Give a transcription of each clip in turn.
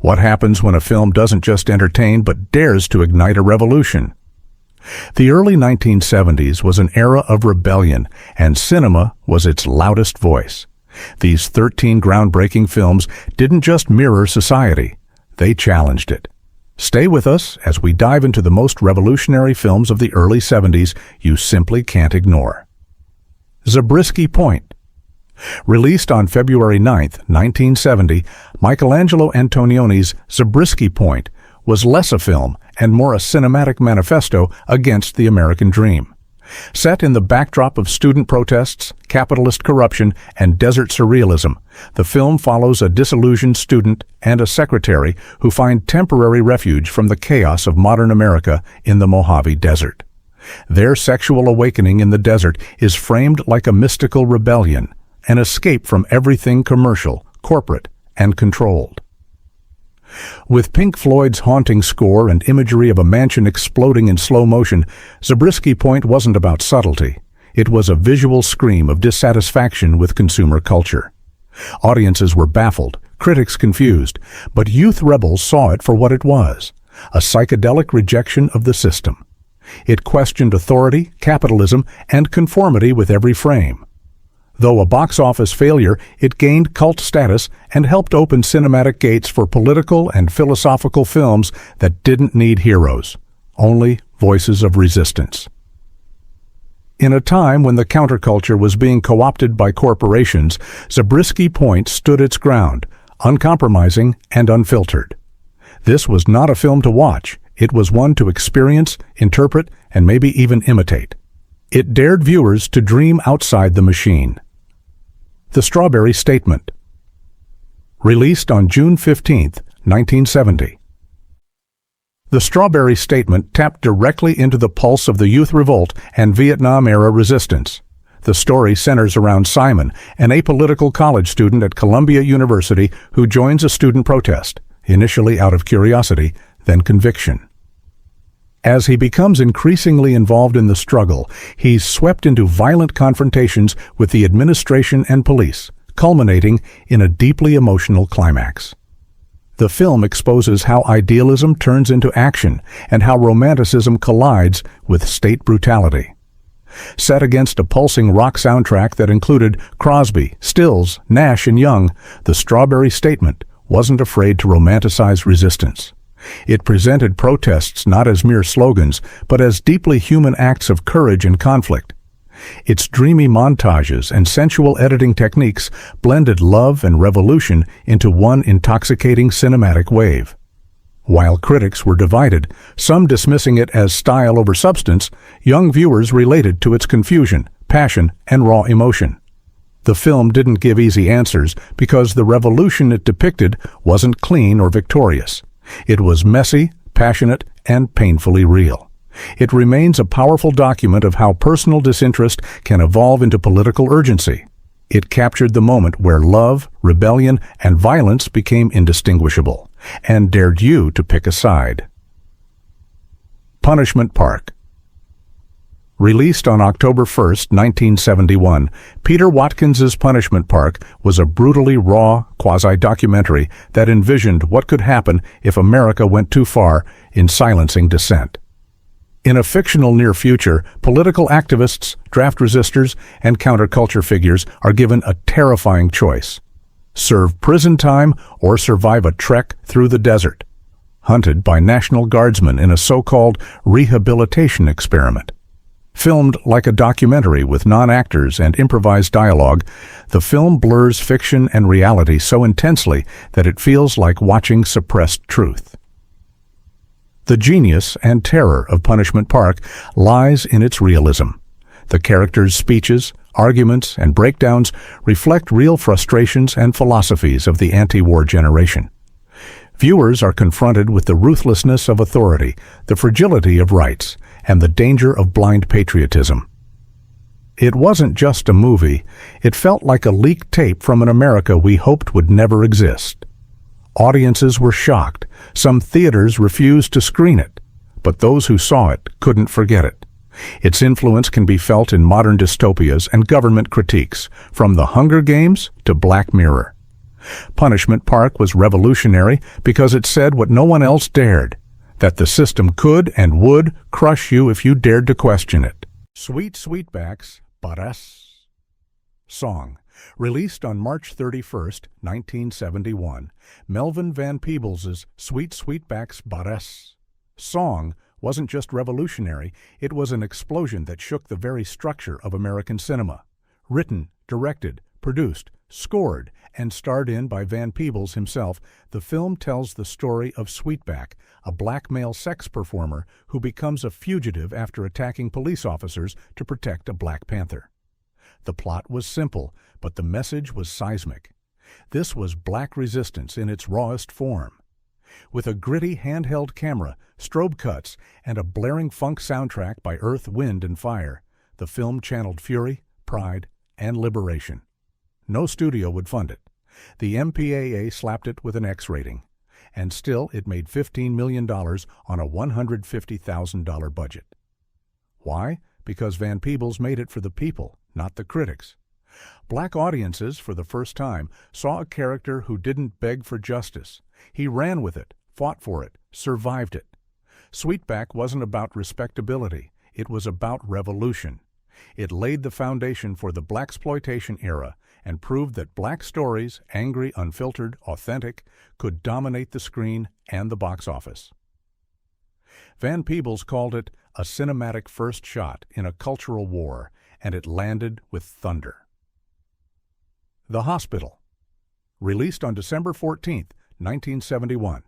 What happens when a film doesn't just entertain but dares to ignite a revolution? The early 1970s was an era of rebellion, and cinema was its loudest voice. These 13 groundbreaking films didn't just mirror society, they challenged it. Stay with us as we dive into the most revolutionary films of the early 70s you simply can't ignore. Zabriskie Point. Released on February 9, 1970, Michelangelo Antonioni's Zabriskie Point was less a film and more a cinematic manifesto against the American dream. Set in the backdrop of student protests, capitalist corruption, and desert surrealism, the film follows a disillusioned student and a secretary who find temporary refuge from the chaos of modern America in the Mojave Desert. Their sexual awakening in the desert is framed like a mystical rebellion, an escape from everything commercial, corporate, and controlled. With Pink Floyd's haunting score and imagery of a mansion exploding in slow motion, Zabriskie Point wasn't about subtlety. It was a visual scream of dissatisfaction with consumer culture. Audiences were baffled, critics confused, but youth rebels saw it for what it was, a psychedelic rejection of the system. It questioned authority, capitalism, and conformity with every frame. Though a box office failure, it gained cult status and helped open cinematic gates for political and philosophical films that didn't need heroes, only voices of resistance. In a time when the counterculture was being co-opted by corporations, Zabriskie Point stood its ground, uncompromising and unfiltered. This was not a film to watch, it was one to experience, interpret, and maybe even imitate. It dared viewers to dream outside the machine. The Strawberry Statement. Released on June 15, 1970. The Strawberry Statement tapped directly into the pulse of the youth revolt and Vietnam-era resistance. The story centers around Simon, an apolitical college student at Columbia University who joins a student protest, initially out of curiosity, then conviction. As he becomes increasingly involved in the struggle, he's swept into violent confrontations with the administration and police, culminating in a deeply emotional climax. The film exposes how idealism turns into action and how romanticism collides with state brutality. Set against a pulsing rock soundtrack that included Crosby, Stills, Nash, and Young, The Strawberry Statement wasn't afraid to romanticize resistance. It presented protests not as mere slogans, but as deeply human acts of courage and conflict. Its dreamy montages and sensual editing techniques blended love and revolution into one intoxicating cinematic wave. While critics were divided, some dismissing it as style over substance, young viewers related to its confusion, passion, and raw emotion. The film didn't give easy answers because the revolution it depicted wasn't clean or victorious. It was messy, passionate, and painfully real. It remains a powerful document of how personal disinterest can evolve into political urgency. It captured the moment where love, rebellion, and violence became indistinguishable, and dared you to pick a side. Punishment Park. Released on October 1, 1971, Peter Watkins's Punishment Park was a brutally raw, quasi-documentary that envisioned what could happen if America went too far in silencing dissent. In a fictional near future, political activists, draft resistors, and counterculture figures are given a terrifying choice: serve prison time or survive a trek through the desert, hunted by National Guardsmen in a so-called rehabilitation experiment. Filmed like a documentary with non-actors and improvised dialogue, the film blurs fiction and reality so intensely that it feels like watching suppressed truth. The genius and terror of Punishment Park lies in its realism. The characters' speeches, arguments, and breakdowns reflect real frustrations and philosophies of the anti-war generation. Viewers are confronted with the ruthlessness of authority, the fragility of rights, and the danger of blind patriotism. It wasn't just a movie, it felt like a leaked tape from an America we hoped would never exist. Audiences were shocked, some theaters refused to screen it, but those who saw it couldn't forget it. Its influence can be felt in modern dystopias and government critiques, from The Hunger Games to Black Mirror. Punishment Park was revolutionary because it said what no one else dared, that the system could and would crush you if you dared to question it. Sweetbacks, Baras. Song. Released on March 31st, 1971, Melvin Van Peebles' Sweetbacks, Baras. Song wasn't just revolutionary, it was an explosion that shook the very structure of American cinema. Written, directed, produced, scored, and starred in by Van Peebles himself, the film tells the story of Sweetback, a black male sex performer who becomes a fugitive after attacking police officers to protect a Black Panther. The plot was simple, but the message was seismic. This was black resistance in its rawest form. With a gritty handheld camera, strobe cuts, and a blaring funk soundtrack by Earth, Wind, and Fire, the film channeled fury, pride, and liberation. No studio would fund it. The MPAA slapped it with an X rating, and still it made $15 million on a $150,000 budget. Why? Because Van Peebles made it for the people, not the critics. Black audiences, for the first time, saw a character who didn't beg for justice. He ran with it, fought for it, survived it. Sweetback wasn't about respectability. It was about revolution. It laid the foundation for the blaxploitation era and proved that black stories, angry, unfiltered, authentic, could dominate the screen and the box office. Van Peebles called it a cinematic first shot in a cultural war, and it landed with thunder. The Hospital. Released on December 14, 1971.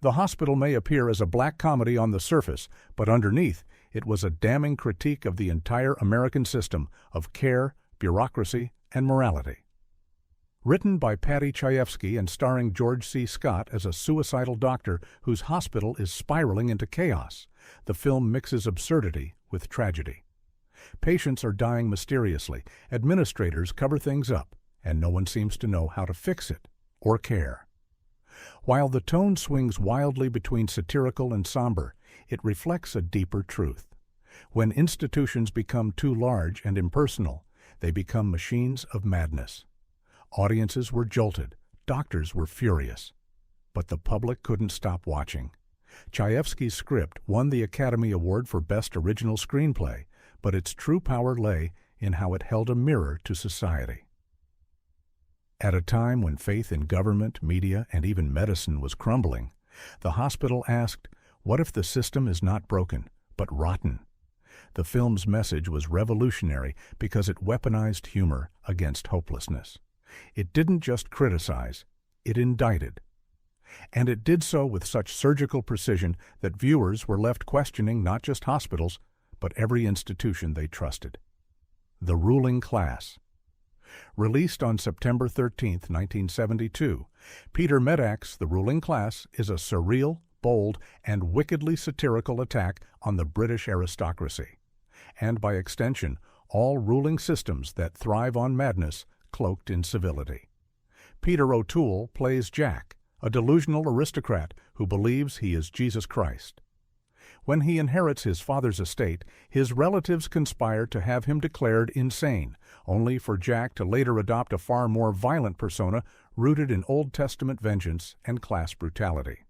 The Hospital may appear as a black comedy on the surface, but underneath, it was a damning critique of the entire American system of care, bureaucracy, and morality. Written by Patty Chayefsky and starring George C. Scott as a suicidal doctor whose hospital is spiraling into chaos, the film mixes absurdity with tragedy. Patients are dying mysteriously, administrators cover things up, and no one seems to know how to fix it or care. While the tone swings wildly between satirical and somber, it reflects a deeper truth. When institutions become too large and impersonal, they become machines of madness. Audiences were jolted, doctors were furious, but the public couldn't stop watching. Chayefsky's script won the Academy Award for Best Original Screenplay, but its true power lay in how it held a mirror to society. At a time when faith in government, media, and even medicine was crumbling, the Hospital asked, "What if the system is not broken, but rotten?" The film's message was revolutionary because it weaponized humor against hopelessness. It didn't just criticize, it indicted. And it did so with such surgical precision that viewers were left questioning not just hospitals, but every institution they trusted. The Ruling Class. Released on September 13, 1972, Peter Medak's The Ruling Class is a surreal, bold, and wickedly satirical attack on the British aristocracy, and by extension, all ruling systems that thrive on madness cloaked in civility. Peter O'Toole plays Jack, a delusional aristocrat who believes he is Jesus Christ. When he inherits his father's estate, his relatives conspire to have him declared insane, only for Jack to later adopt a far more violent persona rooted in Old Testament vengeance and class brutality.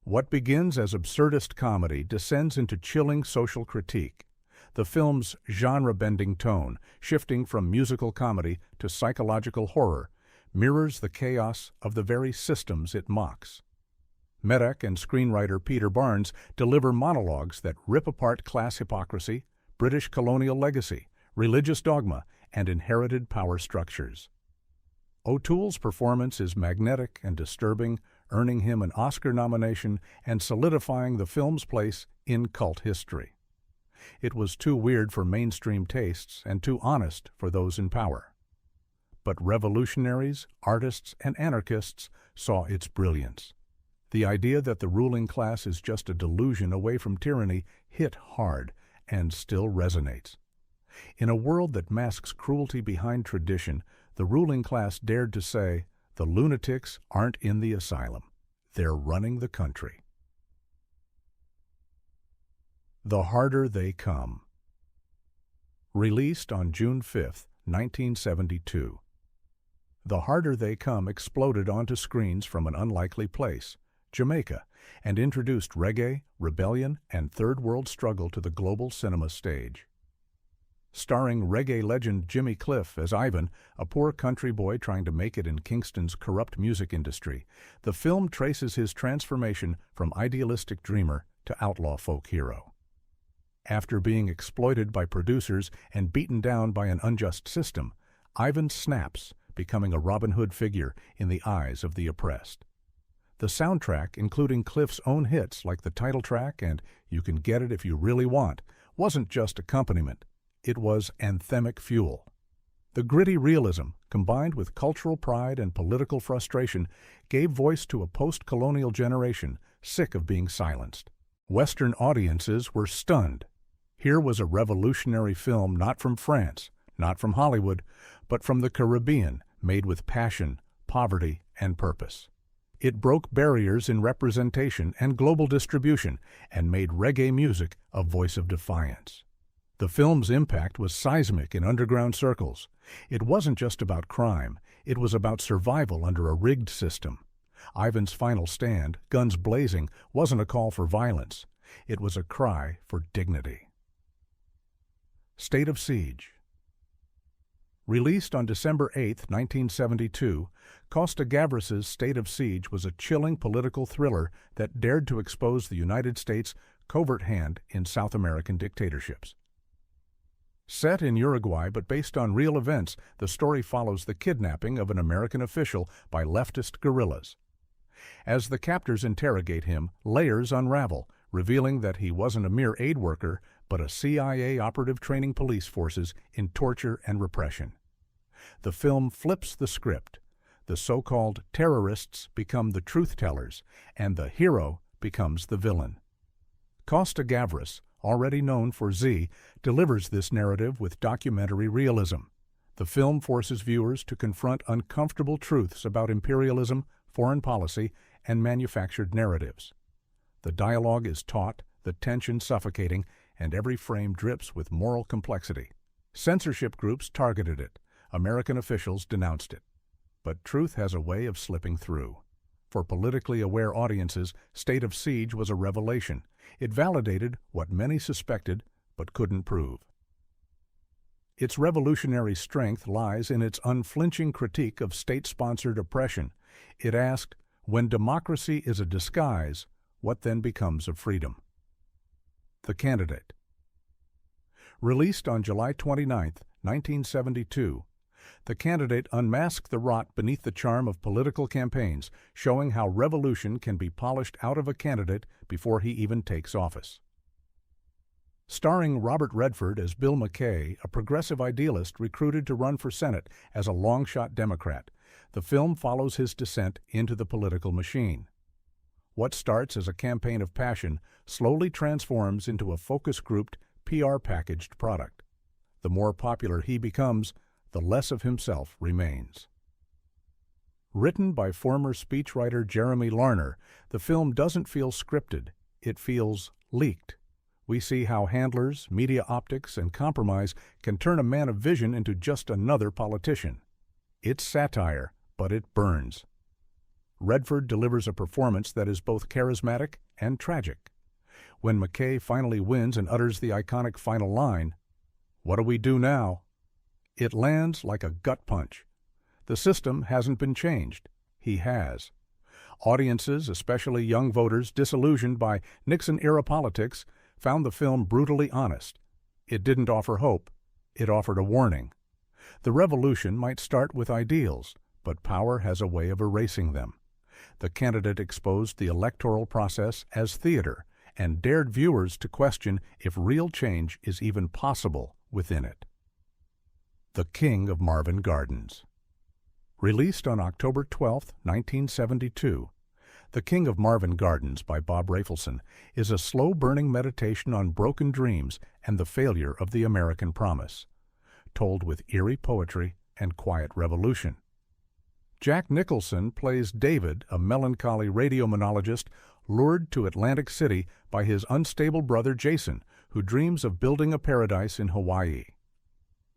What begins as absurdist comedy descends into chilling social critique. The film's genre-bending tone, shifting from musical comedy to psychological horror, mirrors the chaos of the very systems it mocks. Medak and screenwriter Peter Barnes deliver monologues that rip apart class hypocrisy, British colonial legacy, religious dogma, and inherited power structures. O'Toole's performance is magnetic and disturbing, earning him an Oscar nomination and solidifying the film's place in cult history. It was too weird for mainstream tastes and too honest for those in power. But revolutionaries, artists, and anarchists saw its brilliance. The idea that the ruling class is just a delusion away from tyranny hit hard and still resonates. In a world that masks cruelty behind tradition, the ruling class dared to say, "The lunatics aren't in the asylum. They're running the country." The Harder They Come. Released on June 5, 1972. The Harder They Come exploded onto screens from an unlikely place, Jamaica, and introduced reggae, rebellion, and third world struggle to the global cinema stage. Starring reggae legend Jimmy Cliff as Ivan, a poor country boy trying to make it in Kingston's corrupt music industry, the film traces his transformation from idealistic dreamer to outlaw folk hero. After being exploited by producers and beaten down by an unjust system, Ivan snaps, becoming a Robin Hood figure in the eyes of the oppressed. The soundtrack, including Cliff's own hits like the title track and You Can Get It If You Really Want, wasn't just accompaniment. It was anthemic fuel. The gritty realism, combined with cultural pride and political frustration, gave voice to a post-colonial generation sick of being silenced. Western audiences were stunned. Here was a revolutionary film not from France, not from Hollywood, but from the Caribbean, made with passion, poverty, and purpose. It broke barriers in representation and global distribution and made reggae music a voice of defiance. The film's impact was seismic in underground circles. It wasn't just about crime, it was about survival under a rigged system. Ivan's final stand, guns blazing, wasn't a call for violence. It was a cry for dignity. State of Siege. Released on December 8, 1972, Costa Gavras' State of Siege was a chilling political thriller that dared to expose the United States' covert hand in South American dictatorships. Set in Uruguay but based on real events, the story follows the kidnapping of an American official by leftist guerrillas. As the captors interrogate him, layers unravel, revealing that he wasn't a mere aid worker, but a CIA operative training police forces in torture and repression. The film flips the script. The so-called terrorists become the truth-tellers, and the hero becomes the villain. Costa Gavras, already known for Z, delivers this narrative with documentary realism. The film forces viewers to confront uncomfortable truths about imperialism, foreign policy, and manufactured narratives. The dialogue is taut, the tension suffocating, and every frame drips with moral complexity. Censorship groups targeted it. American officials denounced it. But truth has a way of slipping through. For politically aware audiences, State of Siege was a revelation. It validated what many suspected but couldn't prove. Its revolutionary strength lies in its unflinching critique of state-sponsored oppression. It asked, when democracy is a disguise, what then becomes of freedom? The Candidate. Released on July 29, 1972, The Candidate unmasked the rot beneath the charm of political campaigns, showing how revolution can be polished out of a candidate before he even takes office. Starring Robert Redford as Bill McKay, a progressive idealist recruited to run for Senate as a long-shot Democrat, the film follows his descent into the political machine. What starts as a campaign of passion slowly transforms into a focus-grouped, PR-packaged product. The more popular he becomes, the less of himself remains. Written by former speechwriter Jeremy Larner, the film doesn't feel scripted, it feels leaked. We see how handlers, media optics, and compromise can turn a man of vision into just another politician. It's satire, but it burns. Redford delivers a performance that is both charismatic and tragic. When McKay finally wins and utters the iconic final line, "What do we do now?" it lands like a gut punch. The system hasn't been changed. He has. Audiences, especially young voters disillusioned by Nixon-era politics, found the film brutally honest. It didn't offer hope. It offered a warning. The revolution might start with ideals, but power has a way of erasing them. The Candidate exposed the electoral process as theater and dared viewers to question if real change is even possible within it. The King of Marvin Gardens. Released on October 12, 1972, The King of Marvin Gardens by Bob Rafelson is a slow-burning meditation on broken dreams and the failure of the American promise, told with eerie poetry and quiet revolution. Jack Nicholson plays David, a melancholy radio monologist lured to Atlantic City by his unstable brother Jason, who dreams of building a paradise in Hawaii.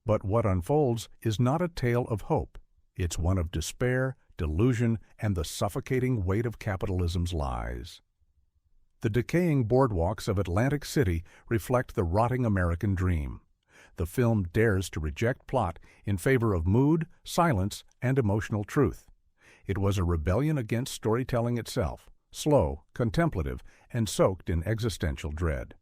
But what unfolds is not a tale of hope. It's one of despair, delusion, and the suffocating weight of capitalism's lies. The decaying boardwalks of Atlantic City reflect the rotting American dream. The film dares to reject plot in favor of mood, silence, and emotional truth. It was a rebellion against storytelling itself, slow, contemplative, and soaked in existential dread.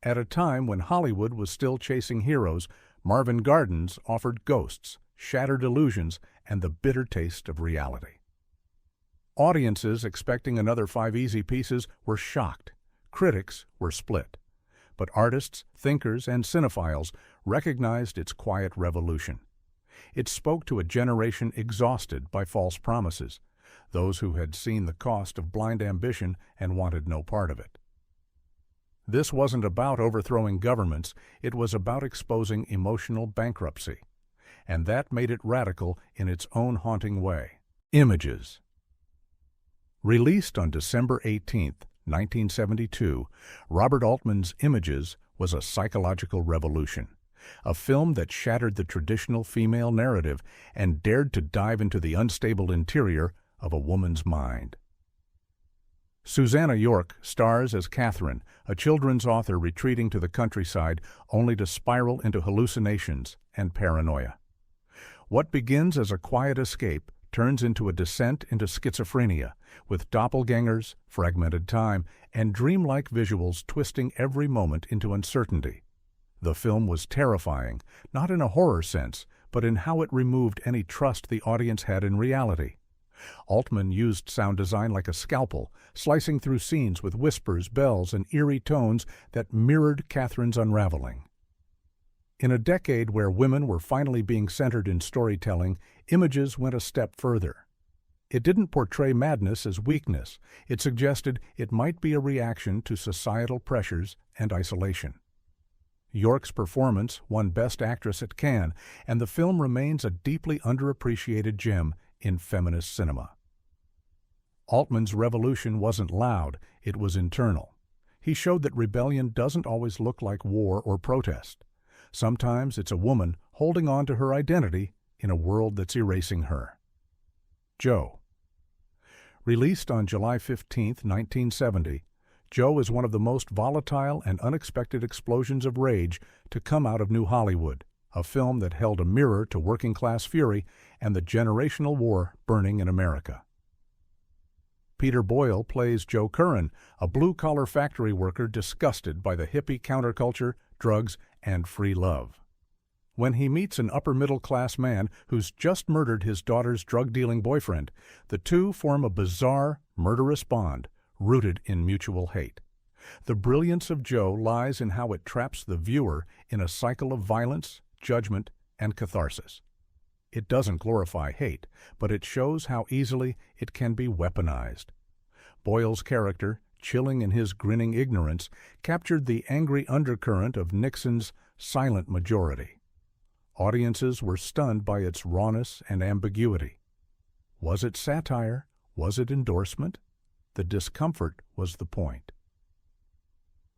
At a time when Hollywood was still chasing heroes, Marvin Gardens offered ghosts, shattered illusions, and the bitter taste of reality. Audiences expecting another Five Easy Pieces were shocked. Critics were split. But artists, thinkers, and cinephiles recognized its quiet revolution. It spoke to a generation exhausted by false promises, those who had seen the cost of blind ambition and wanted no part of it. This wasn't about overthrowing governments, it was about exposing emotional bankruptcy. And that made it radical in its own haunting way. Images. Released on December 18, 1972, Robert Altman's Images was a psychological revolution, a film that shattered the traditional female narrative and dared to dive into the unstable interior of a woman's mind. Susanna York stars as Catherine, a children's author retreating to the countryside only to spiral into hallucinations and paranoia. What begins as a quiet escape turns into a descent into schizophrenia, with doppelgangers, fragmented time, and dreamlike visuals twisting every moment into uncertainty. The film was terrifying, not in a horror sense, but in how it removed any trust the audience had in reality. Altman used sound design like a scalpel, slicing through scenes with whispers, bells, and eerie tones that mirrored Catherine's unraveling. In a decade where women were finally being centered in storytelling, Images went a step further. It didn't portray madness as weakness. It suggested it might be a reaction to societal pressures and isolation. York's performance won Best Actress at Cannes, and the film remains a deeply underappreciated gem in feminist cinema. Altman's revolution wasn't loud, it was internal. He showed that rebellion doesn't always look like war or protest. Sometimes it's a woman holding on to her identity in a world that's erasing her. Joe. Released on July 15, 1970, Joe is one of the most volatile and unexpected explosions of rage to come out of New Hollywood, a film that held a mirror to working-class fury and the generational war burning in America. Peter Boyle plays Joe Curran, a blue-collar factory worker disgusted by the hippie counterculture, drugs, and free love. When he meets an upper-middle-class man who's just murdered his daughter's drug-dealing boyfriend, the two form a bizarre, murderous bond rooted in mutual hate. The brilliance of Joe lies in how it traps the viewer in a cycle of violence, judgment, and catharsis. It doesn't glorify hate, but it shows how easily it can be weaponized. Boyle's character, chilling in his grinning ignorance, captured the angry undercurrent of Nixon's silent majority. Audiences were stunned by its rawness and ambiguity. Was it satire? Was it endorsement? The discomfort was the point.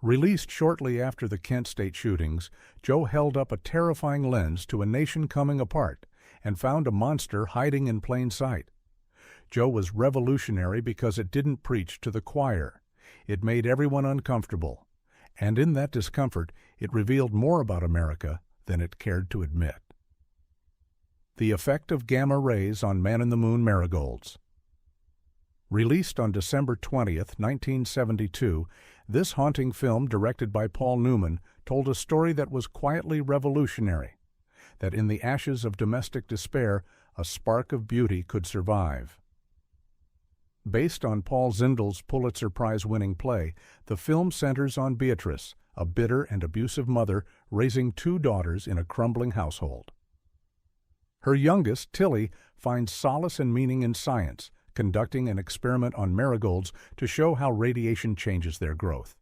Released shortly after the Kent State shootings, Joe held up a terrifying lens to a nation coming apart and found a monster hiding in plain sight. Joe was revolutionary because it didn't preach to the choir. It made everyone uncomfortable, and in that discomfort, it revealed more about America than it cared to admit. The effect of gamma rays on man-in-the-moon marigolds. Released on December 20, 1972, this haunting film, directed by Paul Newman, told a story that was quietly revolutionary, that in the ashes of domestic despair, a spark of beauty could survive. Based on Paul Zindel's Pulitzer Prize-winning play, the film centers on Beatrice, a bitter and abusive mother raising two daughters in a crumbling household. Her youngest, Tilly, finds solace and meaning in science, conducting an experiment on marigolds to show how radiation changes their growth.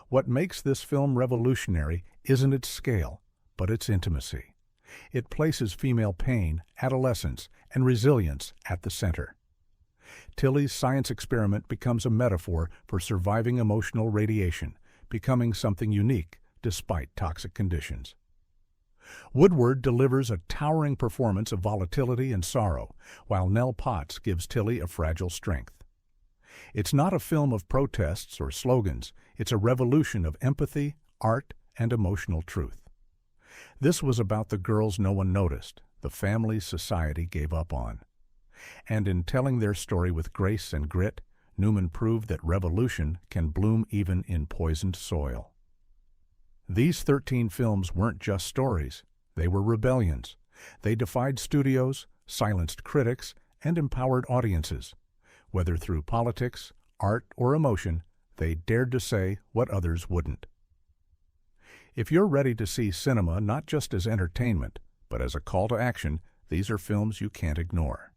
What makes this film revolutionary isn't its scale, but its intimacy. It places female pain, adolescence, and resilience at the center. Tilly's science experiment becomes a metaphor for surviving emotional radiation, becoming something unique despite toxic conditions. Woodward delivers a towering performance of volatility and sorrow, while Nell Potts gives Tilly a fragile strength. It's not a film of protests or slogans, it's a revolution of empathy, art, and emotional truth. This was about the girls no one noticed, the families society gave up on. And in telling their story with grace and grit, Newman proved that revolution can bloom even in poisoned soil. These 13 films weren't just stories, they were rebellions. They defied studios, silenced critics, and empowered audiences. Whether through politics, art, or emotion, they dared to say what others wouldn't. If you're ready to see cinema not just as entertainment, but as a call to action, these are films you can't ignore.